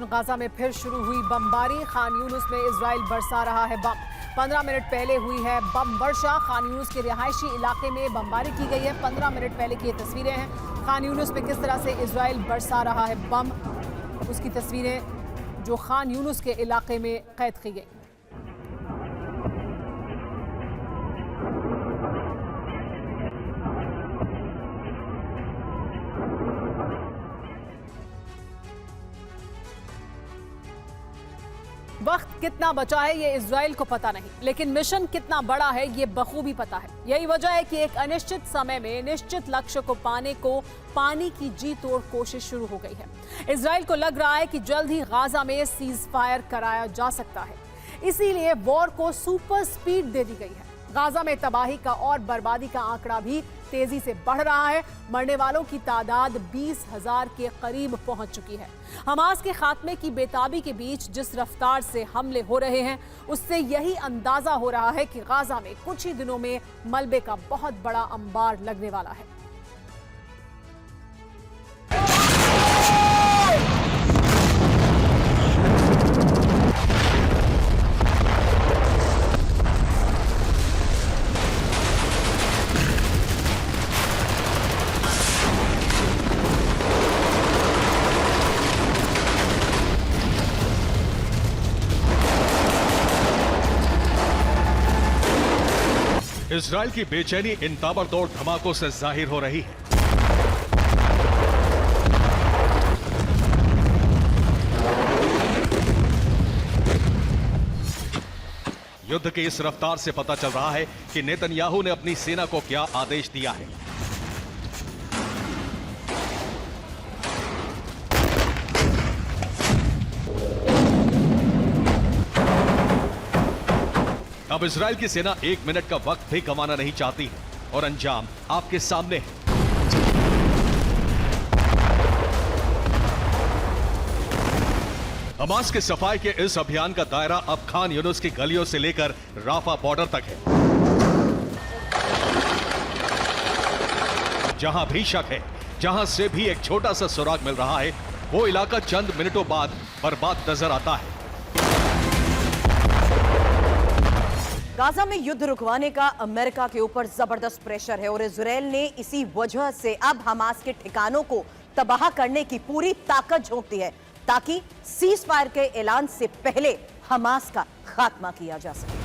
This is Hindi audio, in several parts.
गाजा में फिर शुरू हुई बमबारी। खान यूनुस में इजराइल बरसा रहा है बम। 15 मिनट पहले हुई है बम वर्षा। खान यूनुस के रिहायशी इलाके में बमबारी की गई है। 15 मिनट पहले की ये तस्वीरें हैं। खान यूनुस में किस तरह से इजराइल बरसा रहा है बम, उसकी तस्वीरें जो खान यूनुस के इलाके में कैद की गई। वक्त कितना बचा है ये इजराइल को पता नहीं, लेकिन मिशन कितना बड़ा है ये बखूबी पता है। यही वजह है कि एक अनिश्चित समय में निश्चित लक्ष्य को पाने की जी तोड़ कोशिश शुरू हो गई है। इजराइल को लग रहा है कि जल्द ही गाजा में सीज फायर कराया जा सकता है, इसीलिए वॉर को सुपर स्पीड दे दी गई है। गाजा में तबाही का और बर्बादी का आंकड़ा भी तेजी से बढ़ रहा है। मरने वालों की तादाद 20,000 के करीब पहुंच चुकी है। हमास के खात्मे की बेताबी के बीच जिस रफ्तार से हमले हो रहे हैं, उससे यही अंदाजा हो रहा है कि गाजा में कुछ ही दिनों में मलबे का बहुत बड़ा अंबार लगने वाला है। इजराइल की बेचैनी इन ताबड़तोड़ धमाकों से जाहिर हो रही है। युद्ध की इस रफ्तार से पता चल रहा है कि नेतन्याहू ने अपनी सेना को क्या आदेश दिया है। अब इजराइल की सेना 1 मिनट का वक्त भी गंवाना नहीं चाहती है और अंजाम आपके सामने है। हमास के सफाई के इस अभियान का दायरा अब खान यूनुस की गलियों से लेकर राफा बॉर्डर तक है। जहां भी शक है, जहां से भी एक छोटा सा सुराग मिल रहा है, वो इलाका चंद मिनटों बाद बर्बाद नजर आता है। गाजा में युद्ध रुकवाने का अमेरिका के ऊपर जबरदस्त प्रेशर है और इजराइल ने इसी वजह से अब हमास के ठिकानों को तबाह करने की पूरी ताकत झोंक दी है, ताकि सीज फायर के ऐलान से पहले हमास का खात्मा किया जा सके।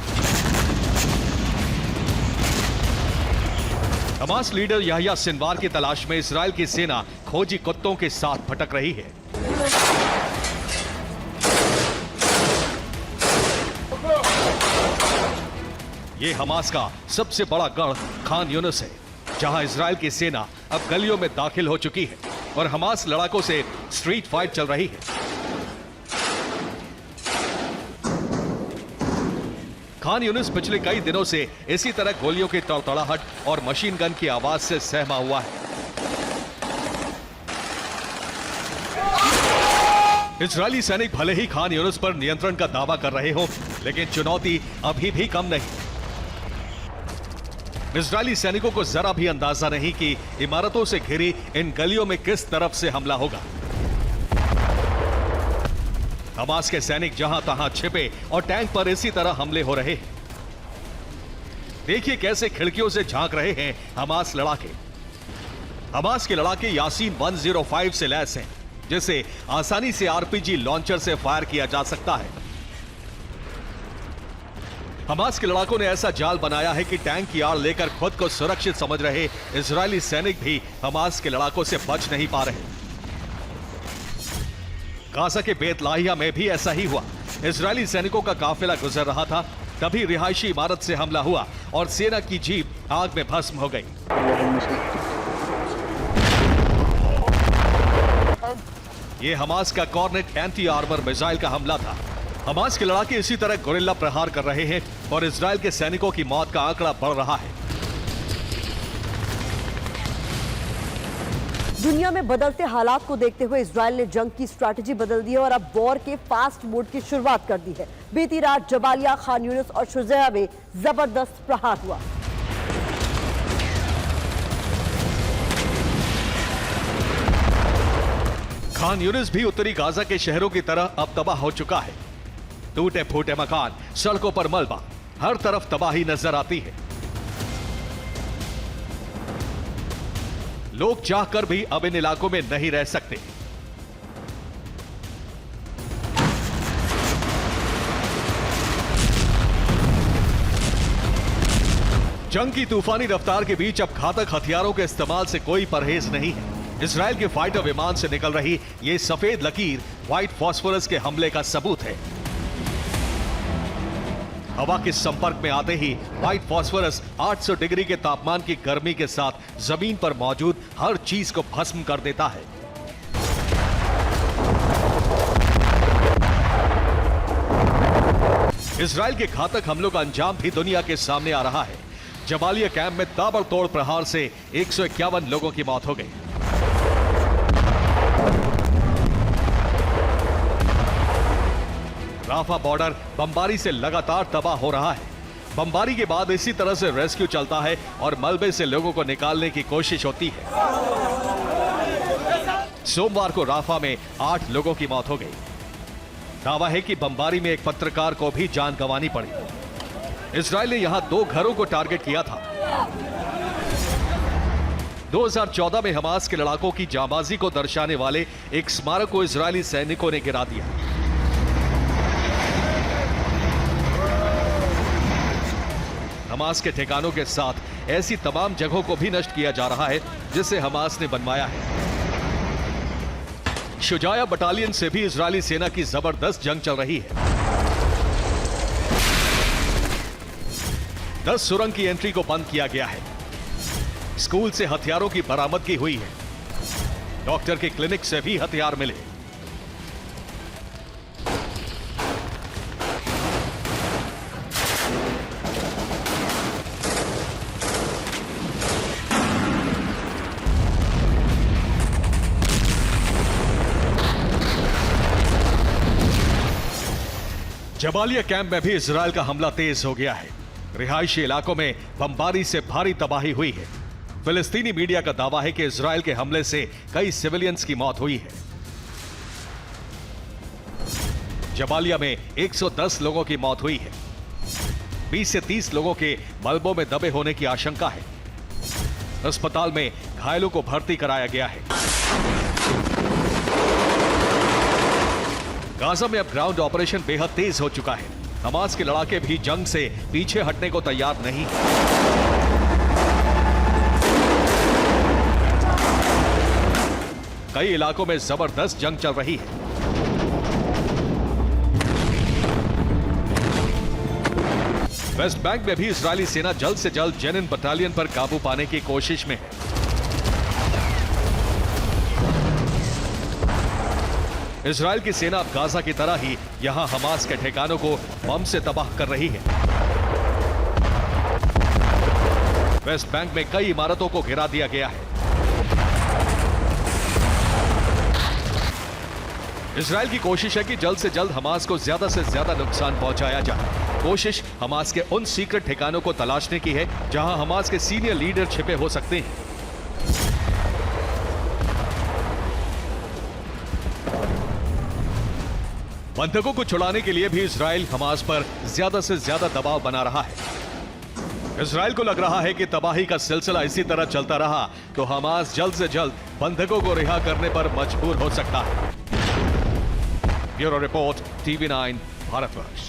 हमास लीडर याह्या सिनवार की तलाश में इजराइल की सेना खोजी कुत्तों के साथ भटक रही है। ये हमास का सबसे बड़ा गढ़ खान यूनुस है, जहां इजराइल की सेना अब गलियों में दाखिल हो चुकी है और हमास लड़ाकों से स्ट्रीट फाइट चल रही है। खान यूनुस पिछले कई दिनों से इसी तरह गोलियों की तड़तड़ाहट और मशीन गन की आवाज से सहमा हुआ है। इजरायली सैनिक भले ही खान यूनुस पर नियंत्रण का दावा कर रहे हो, लेकिन चुनौती अभी भी कम नहीं। इजरायली सैनिकों को जरा भी अंदाजा नहीं कि इमारतों से घिरी इन गलियों में किस तरफ से हमला होगा। हमास के सैनिक जहां तहां छिपे और टैंक पर इसी तरह हमले हो रहे हैं। देखिए कैसे खिड़कियों से झांक रहे हैं हमास लड़ाके। हमास के लड़ाके यासीन 105 से लैस हैं, जिसे आसानी से आरपीजी लॉन्चर से फायर किया जा सकता है। हमास के लड़ाकों ने ऐसा जाल बनाया है कि टैंक की आड़ लेकर खुद को सुरक्षित समझ रहे इजरायली सैनिक भी हमास के लड़ाकों से बच नहीं पा रहे। गाजा के बेत लाहिया में भी ऐसा ही हुआ। इजरायली सैनिकों का काफिला गुजर रहा था, तभी रिहायशी इमारत से हमला हुआ और सेना की जीप आग में भस्म हो गई। यह हमास का कॉर्नेट एंटी आर्मर मिसाइल का हमला था। हमास के लड़ाके इसी तरह गोरिल्ला प्रहार कर रहे हैं और इजराइल के सैनिकों की मौत का आंकड़ा बढ़ रहा है। दुनिया में बदलते हालात को देखते हुए इजराइल ने जंग की स्ट्रैटेजी बदल दी है और अब वॉर के फास्ट मोड की शुरुआत कर दी है। बीती रात जबालिया, खान यूनुस और शुजैया में जबरदस्त प्रहार हुआ। खान यूनिस भी उत्तरी गाजा के शहरों की तरह अब तबाह हो चुका है। टूटे फूटे मकान, सड़कों पर मलबा, हर तरफ तबाही नजर आती है। लोग चाहकर भी अब इन इलाकों में नहीं रह सकते। जंग की तूफानी रफ्तार के बीच अब घातक हथियारों के इस्तेमाल से कोई परहेज नहीं है। इजराइल के फाइटर विमान से निकल रही ये सफेद लकीर व्हाइट फास्फोरस के हमले का सबूत है। हवा के संपर्क में आते ही व्हाइट फास्फोरस 800 डिग्री के तापमान की गर्मी के साथ जमीन पर मौजूद हर चीज को भस्म कर देता है। इजराइल के घातक हमलों का अंजाम भी दुनिया के सामने आ रहा है। जबालिया कैंप में ताबड़तोड़ प्रहार से 151 लोगों की मौत हो गई। राफा बॉर्डर बमबारी से लगातार तबाह हो रहा है। बमबारी के बाद इसी तरह से रेस्क्यू चलता है और मलबे से लोगों को निकालने की कोशिश होती है। सोमवार को राफा में 8 लोगों की मौत हो गई। दावा है कि बमबारी में एक पत्रकार को भी जान गंवानी पड़ी। इजराइल ने यहां 2 घरों को टारगेट किया था। 2014 में हमास के लड़ाकों की जांबाजी को दर्शाने वाले एक स्मारक को इजरायली सैनिकों ने गिरा दिया। हमास के ठिकानों के साथ ऐसी तमाम जगहों को भी नष्ट किया जा रहा है जिसे हमास ने बनवाया है। शुजाया बटालियन से भी इजरायली सेना की जबरदस्त जंग चल रही है। 10 सुरंग की एंट्री को बंद किया गया है। स्कूल से हथियारों की बरामदगी हुई है। डॉक्टर के क्लिनिक से भी हथियार मिले। जबालिया कैंप में भी इजराइल का हमला तेज हो गया है। रिहायशी इलाकों में बमबारी से भारी तबाही हुई है। फिलिस्तीनी मीडिया का दावा है कि इजराइल के हमले से कई सिविलियंस की मौत हुई है। जबालिया में 110 लोगों की मौत हुई है। 20 से 30 लोगों के मलबों में दबे होने की आशंका है। अस्पताल में घायलों को भर्ती कराया गया है। गाजा में अब ग्राउंड ऑपरेशन बेहद तेज हो चुका है। हमास के लड़ाके भी जंग से पीछे हटने को तैयार नहीं है। कई इलाकों में जबरदस्त जंग चल रही है। वेस्ट बैंक में भी इजरायली सेना जल्द से जल्द जेनिन बटालियन पर काबू पाने की कोशिश में है। इजराइल की सेना अब गाजा की तरह ही यहां हमास के ठिकानों को बम से तबाह कर रही है। वेस्ट बैंक में कई इमारतों को गिरा दिया गया है। इजराइल की कोशिश है कि जल्द से जल्द हमास को ज्यादा से ज्यादा नुकसान पहुंचाया जाए। कोशिश हमास के उन सीक्रेट ठिकानों को तलाशने की है जहां हमास के सीनियर लीडर छिपे हो सकते हैं। बंधकों को छुड़ाने के लिए भी इजराइल हमास पर ज्यादा से ज्यादा दबाव बना रहा है। इजराइल को लग रहा है कि तबाही का सिलसिला इसी तरह चलता रहा तो हमास जल्द से जल्द बंधकों को रिहा करने पर मजबूर हो सकता है। Bureau report, TV9 Bharatvarsh.